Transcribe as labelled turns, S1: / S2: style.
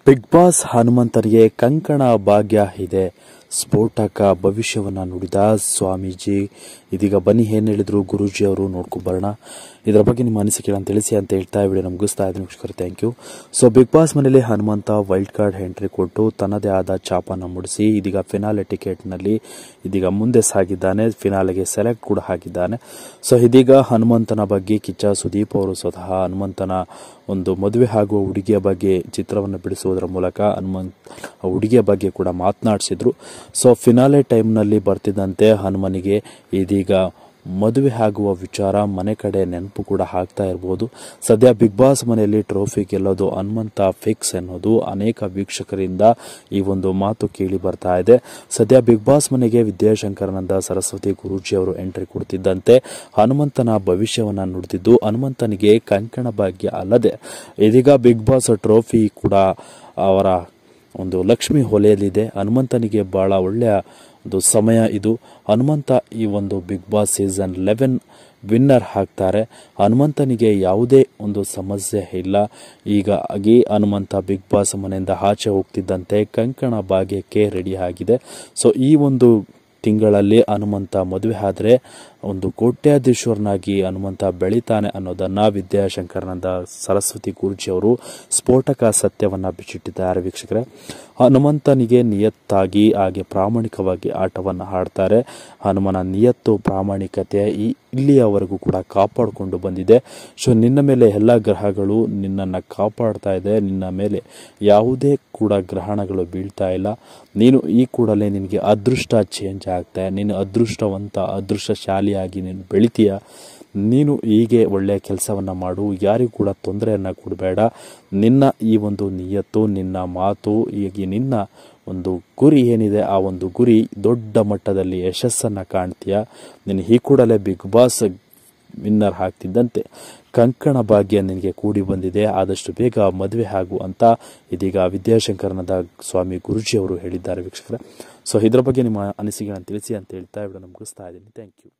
S1: Big boss ಹನುಮಂತನಿಗೆ ಕಂಕಣ ಭಾಗ್ಯ ಇದೆ. ಸ್ಫೋಟಕ ಭವಿಷ್ಯವನ್ನ ನುಡಿದ ಸ್ವಾಮೀಜಿ. ಇದೀಗ ಬನ್ನಿ ಏನ್ ಹೇಳಿದ್ರು ಗುರೂಜಿ ಅವರು ನೋಡ್ಕೊಂಬರೋಣ. ಇದರ ಬಗ್ಗೆ ನಿಮ್ಮ ಅನಿಸಿಕೆಗಳನ್ನು ತಿಳಿಸಿ ಅಂತ ಹೇಳ್ತಾ ವಿಡಿಯೋ ಮುಗಿಸ್ತಾ ಇದ್ದೀನಿ ವೀಕ್ಷಕರೇ. Thank you. So big boss ಮನೆಯಲ್ಲಿ ಹನುಮಂತ ವೈಲ್ಡ್ ಕಾರ್ಡ್ ಎಂಟ್ರಿ ಕೊಟ್ಟು ತನ್ನದೇ ಆದ ಛಾಪನ್ನು ಮೂಡಿಸಿ ಇದೀಗ ಫಿನಾಲೆ ಟಿಕೆಟ್ ನಲ್ಲಿ ಇದೀಗ ಮುಂದೆ ಸಾಗಿದ್ದಾನೆ. ಫಿನಾಲೆಗೆ ಸೆಲೆಕ್ಟ್ ಕೂಡ ಆಗಿದ್ದಾನೆ. ಸೊ ಇದೀಗ ಹನುಮಂತನ ಬಗ್ಗೆ ಕಿಚ್ಚ ಸುದೀಪ್ ಅವರು ಸ್ವತಃ ಹನುಮಂತನ ಒಂದು ಮದುವೆ ಆಗುವ ಹುಡುಗಿಯ ಬಗ್ಗೆ ಚಿತ್ರವನ್ನು ಬಿಡಿಸುವುದರ ಮೂಲಕ ಹುಡುಗಿಯ ಬಗ್ಗೆ ಕೂಡ ಮಾತನಾಡಿಸಿದ್ರು. ಸೊ ಫಿನಾಲೆ ಟೈಮ್ನಲ್ಲಿ ಬರ್ತಿದ್ದಂತೆ ಹನುಮನಿಗೆ ಇದೀಗ ಮದುವೆ ಆಗುವ ವಿಚಾರ ಮನೆ ಕಡೆ ನೆನಪು ಕೂಡ ಆಗ್ತಾ ಇರಬಹುದು. ಸದ್ಯ ಬಿಗ್ ಬಾಸ್ ಮನೆಯಲ್ಲಿ ಟ್ರೋಫಿ ಗೆಲ್ಲೋದು ಹನುಮಂತ ಫಿಕ್ಸ್ ಎನ್ನುವುದು ಅನೇಕ ವೀಕ್ಷಕರಿಂದ ಈ ಒಂದು ಮಾತು ಕೇಳಿ ಬರ್ತಾ ಇದೆ. ಸದ್ಯ ಬಿಗ್ ಬಾಸ್ ಮನೆಗೆ ವಿದ್ಯಾಶಂಕರನಂದ ಸರಸ್ವತಿ ಗುರೂಜಿ ಅವರು ಎಂಟ್ರಿ ಕೊಡ್ತಿದ್ದಂತೆ ಹನುಮಂತನ ಭವಿಷ್ಯವನ್ನ ನುಡಿದಿದ್ದು ಹನುಮಂತನಿಗೆ ಕಂಕಣ ಭಾಗ್ಯ ಅಲ್ಲದೆ ಇದೀಗ ಬಿಗ್ ಬಾಸ್ ಟ್ರೋಫಿ ಕೂಡ ಅವರ ಒಂದು ಲಕ್ಷ್ಮಿ ಹೊಲೆಯಲ್ಲಿದೆ. ಹನುಮಂತನಿಗೆ ಬಹಳ ಒಳ್ಳೆಯ ಒಂದು ಸಮಯ ಇದು. ಹನುಮಂತ ಈ ಒಂದು ಬಿಗ್ ಬಾಸ್ ಸೀಸನ್ 11 ವಿನ್ನರ್ ಆಗ್ತಾರೆ. ಹನುಮಂತನಿಗೆ ಯಾವುದೇ ಒಂದು ಸಮಸ್ಯೆ ಇಲ್ಲ. ಹೀಗಾಗಿ ಹನುಮಂತ ಬಿಗ್ ಬಾಸ್ ಮನೆಯಿಂದ ಆಚೆ ಹೋಗ್ತಿದ್ದಂತೆ ಕಂಕಣ ಭಾಗ್ಯಕ್ಕೆ ರೆಡಿ ಆಗಿದೆ. ಸೊ ಈ ಒಂದು ತಿಂಗಳಲ್ಲಿ ಹನುಮಂತ ಮದುವೆ ಆದರೆ ಒಂದು ಕೋಟ್ಯಾಧೀಶ್ವರನಾಗಿ ಹನುಮಂತ ಬೆಳಿತಾನೆ ಅನ್ನೋದನ್ನ ವಿದ್ಯಾಶಂಕರನಂದ ಸರಸ್ವತಿ ಗುರೂಜಿ ಅವರು ಸ್ಫೋಟಕ ಸತ್ಯವನ್ನ ಬಿಚ್ಚಿಟ್ಟಿದ್ದಾರೆ ವೀಕ್ಷಕರೇ. ಹನುಮಂತನಿಗೆ ನಿಯತ್ತಾಗಿ ಹಾಗೆ ಪ್ರಾಮಾಣಿಕವಾಗಿ ಆಟವನ್ನು ಆಡ್ತಾರೆ. ಹನುಮನ ನಿಯತ್ತು ಪ್ರಾಮಾಣಿಕತೆ ಇಲ್ಲಿಯವರೆಗೂ ಕೂಡ ಕಾಪಾಡಿಕೊಂಡು ಬಂದಿದೆ. ಸೊ ನಿನ್ನ ಮೇಲೆ ಎಲ್ಲ ಗ್ರಹಗಳು ನಿನ್ನನ್ನು ಕಾಪಾಡ್ತಾ ಇದೆ. ನಿನ್ನ ಮೇಲೆ ಯಾವುದೇ ಕೂಡ ಗ್ರಹಣಗಳು ಬೀಳ್ತಾ ಇಲ್ಲ. ನೀನು ಈ ಕೂಡಲೇ ನಿನಗೆ ಅದೃಷ್ಟ ಚೇಂಜ್ ಆಗ್ತಾ, ನೀನು ಅದೃಷ್ಟವಂತ ಅದೃಷ್ಟಶಾಲಿಯಾಗಿ ನೀನು ಬೆಳಿತೀಯ. ನೀನು ಹೀಗೆ ಒಳ್ಳೆಯ ಕೆಲಸವನ್ನ ಮಾಡು, ಯಾರಿಗೂ ಕೂಡ ತೊಂದರೆಯನ್ನ ಕೊಡಬೇಡ. ನಿನ್ನ ಈ ಒಂದು ನಿಯತ್ತು, ನಿನ್ನ ಮಾತು, ಹೀಗೆ ನಿನ್ನ ಒಂದು ಗುರಿ ಏನಿದೆ ಆ ಒಂದು ಗುರಿ ದೊಡ್ಡ ಮಟ್ಟದಲ್ಲಿ ಯಶಸ್ಸನ್ನ ಕಾಣ್ತೀಯ. ನೀನು ಈ ಕೂಡಲೇ ಬಿಗ್ ಬಾಸ್ ವಿನ್ನರ್ ಆಗ್ತಿದ್ದಂತೆ ಕಂಕಣ ಭಾಗ್ಯ ನಿನಗೆ ಕೂಡಿ ಬಂದಿದೆ. ಆದಷ್ಟು ಬೇಗ ಮದುವೆ ಆಗು ಅಂತ ಇದೀಗ ವಿದ್ಯಾಶಂಕರನಂದ ಸ್ವಾಮಿ ಗುರೂಜಿ ಅವರು ಹೇಳಿದ್ದಾರೆ ವೀಕ್ಷಕರೇ. ಸೊ ಇದರ ಬಗ್ಗೆ ನಿಮ್ಮ ಅನಿಸಿಕೆಗಳನ್ನು ತಿಳಿಸಿ ಅಂತ ಹೇಳ್ತಾ ವಿಡಿಯೋ ಮುಗಿಸ್ತಾ ಇದ್ದೀನಿ. Thank you.